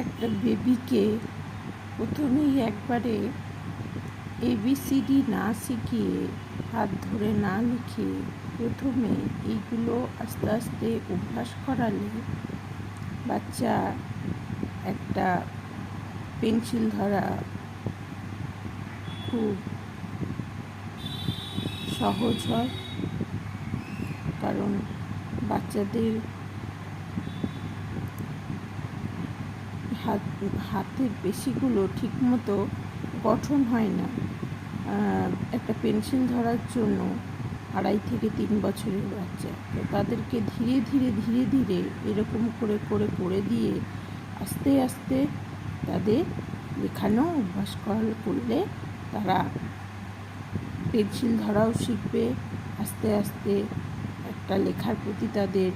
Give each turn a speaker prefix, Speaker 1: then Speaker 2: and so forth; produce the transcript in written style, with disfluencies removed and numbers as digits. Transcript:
Speaker 1: একটা বেবিকে প্রথমেই একবারে ABCD না শিখিয়ে, হাত ধরে না লিখিয়ে প্রথমে এইগুলো আস্তে আস্তে অভ্যাস করালে বাচ্চা একটা পেন্সিল ধরা খুব সহজ হয়। কারণ বাচ্চাদের হাতের পেশিগুলো ঠিকমতো গঠন হয় না। একটা পেন্সিল ধরার জন্য 2.5 থেকে 3 বছরের বাচ্চা, তো তাদেরকে ধীরে ধীরে ধীরে ধীরে এরকম করে করে করে দিয়ে আস্তে আস্তে তাদের লেখানো অভ্যাস করলে তারা পেন্সিল ধরাও শিখবে। আস্তে আস্তে একটা লেখার প্রতি তাদের